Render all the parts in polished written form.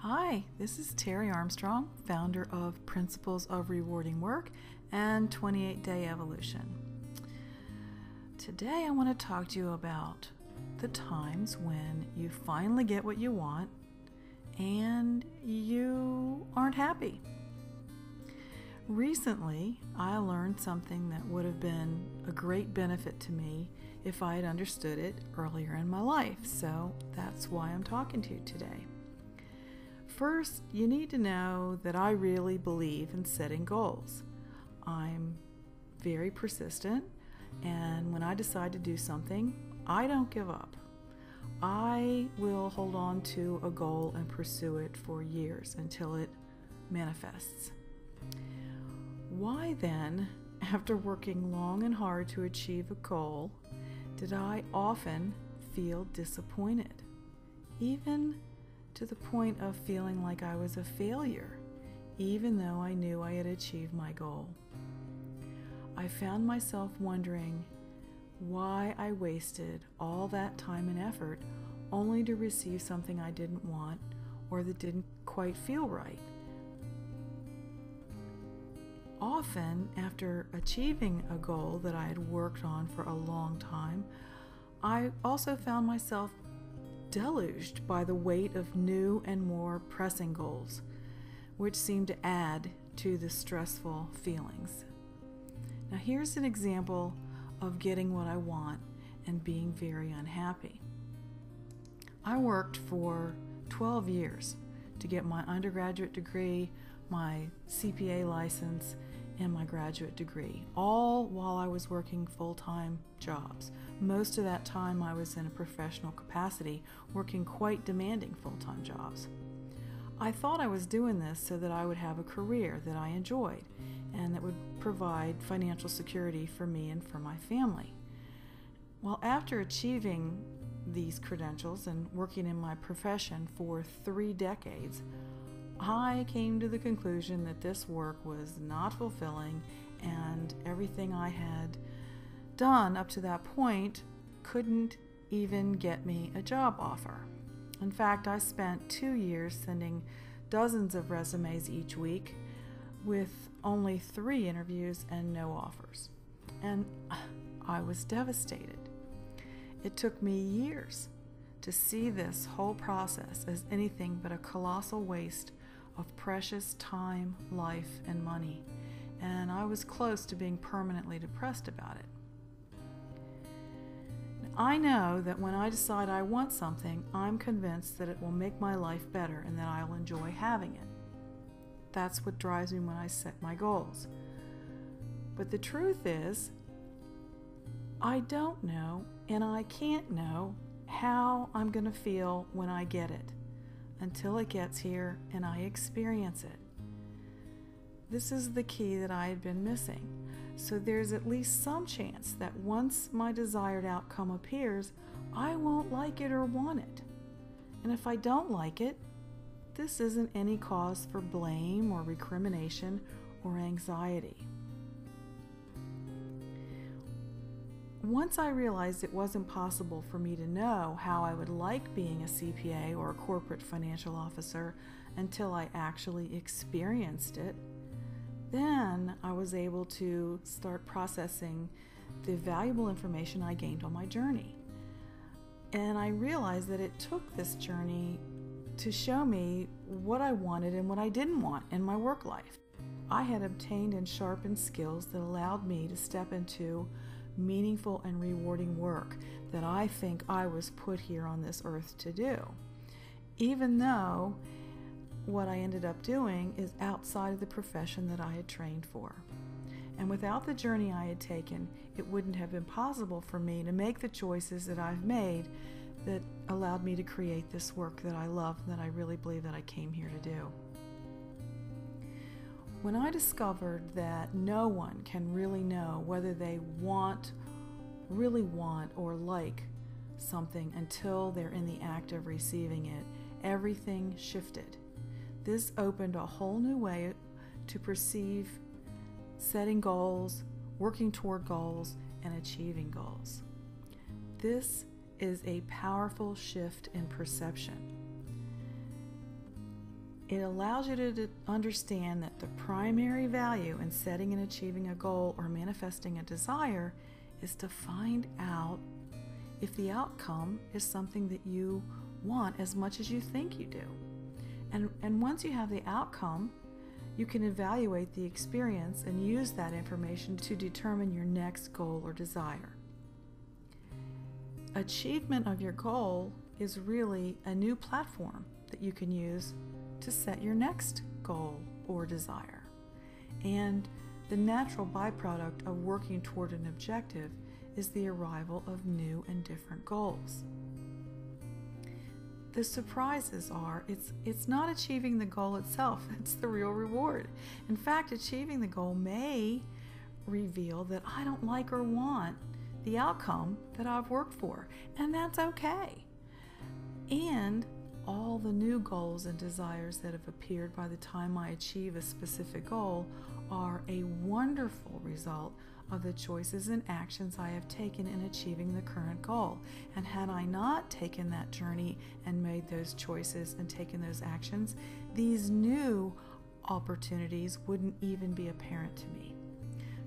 Hi, this is Terry Armstrong, founder of Principles of Rewarding Work and 28-Day Evolution. Today I want to talk to you about the times when you finally get what you want and you aren't happy. Recently, I learned something that would have been a great benefit to me if I had understood it earlier in my life, so that's why I'm talking to you today. First, you need to know that I really believe in setting goals. I'm very persistent, and when I decide to do something, I don't give up. I will hold on to a goal and pursue it for years until it manifests. Why then, after working long and hard to achieve a goal, did I often feel disappointed, even to the point of feeling like I was a failure, even though I knew I had achieved my goal? I found myself wondering why I wasted all that time and effort only to receive something I didn't want or that didn't quite feel right. Often, after achieving a goal that I had worked on for a long time, I also found myself deluged by the weight of new and more pressing goals, which seemed to add to the stressful feelings. Now, here's an example of getting what I want and being very unhappy. I worked for 12 years to get my undergraduate degree, my CPA license, and my graduate degree, all while I was working full-time jobs. Most of that time I was in a professional capacity, working quite demanding full-time jobs. I thought I was doing this so that I would have a career that I enjoyed and that would provide financial security for me and for my family. Well, after achieving these credentials and working in my profession for 3 decades, I came to the conclusion that this work was not fulfilling and everything I had done up to that point couldn't even get me a job offer. In fact, I spent 2 years sending dozens of resumes each week with only 3 interviews and no offers. And I was devastated. It took me years to see this whole process as anything but a colossal waste of precious time, life, and money, and I was close to being permanently depressed about it. I know that when I decide I want something, I'm convinced that it will make my life better and that I'll enjoy having it. That's what drives me when I set my goals. But the truth is, I don't know, and I can't know how I'm going to feel when I get it, until it gets here and I experience it. This is the key that I had been missing. So there's at least some chance that once my desired outcome appears, I won't like it or want it. And if I don't like it, this isn't any cause for blame or recrimination or anxiety. Once I realized it wasn't possible for me to know how I would like being a CPA or a corporate financial officer until I actually experienced it, then I was able to start processing the valuable information I gained on my journey. And I realized that it took this journey to show me what I wanted and what I didn't want in my work life. I had obtained and sharpened skills that allowed me to step into meaningful and rewarding work that I think I was put here on this earth to do, even though what I ended up doing is outside of the profession that I had trained for. And without the journey I had taken, it wouldn't have been possible for me to make the choices that I've made that allowed me to create this work that I love, that I really believe that I came here to do. When I discovered that no one can really know whether they really want or like something until they're in the act of receiving it, everything shifted. This opened a whole new way to perceive setting goals, working toward goals, and achieving goals. This is a powerful shift in perception. It allows you to understand that the primary value in setting and achieving a goal or manifesting a desire is to find out if the outcome is something that you want as much as you think you do. And once you have the outcome, you can evaluate the experience and use that information to determine your next goal or desire. Achievement of your goal is really a new platform that you can use to set your next goal or desire. And the natural byproduct of working toward an objective is the arrival of new and different goals. The surprises are, it's not achieving the goal itself, it's the real reward. In fact, achieving the goal may reveal that I don't like or want the outcome that I've worked for, and that's okay. And all the new goals and desires that have appeared by the time I achieve a specific goal are a wonderful result of the choices and actions I have taken in achieving the current goal. And had I not taken that journey and made those choices and taken those actions, these new opportunities wouldn't even be apparent to me.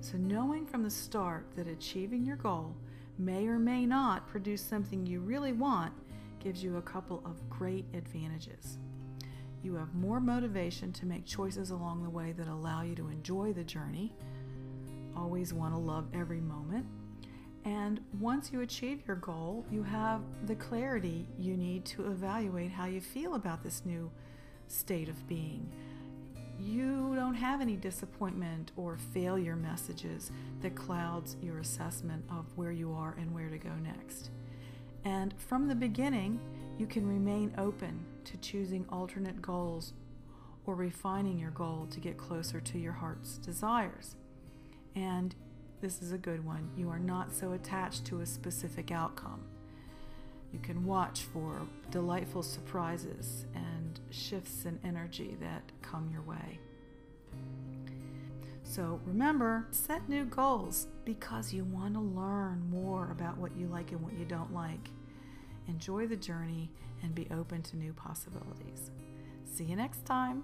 So knowing from the start that achieving your goal may or may not produce something you really want gives you a couple of great advantages. You have more motivation to make choices along the way that allow you to enjoy the journey. Always want to love every moment. And once you achieve your goal, you have the clarity you need to evaluate how you feel about this new state of being. You don't have any disappointment or failure messages that clouds your assessment of where you are and where to go next. And from the beginning, you can remain open to choosing alternate goals or refining your goal to get closer to your heart's desires. And this is a good one. You are not so attached to a specific outcome. You can watch for delightful surprises and shifts in energy that come your way. So remember, set new goals because you want to learn more about what you like and what you don't like. Enjoy the journey and be open to new possibilities. See you next time.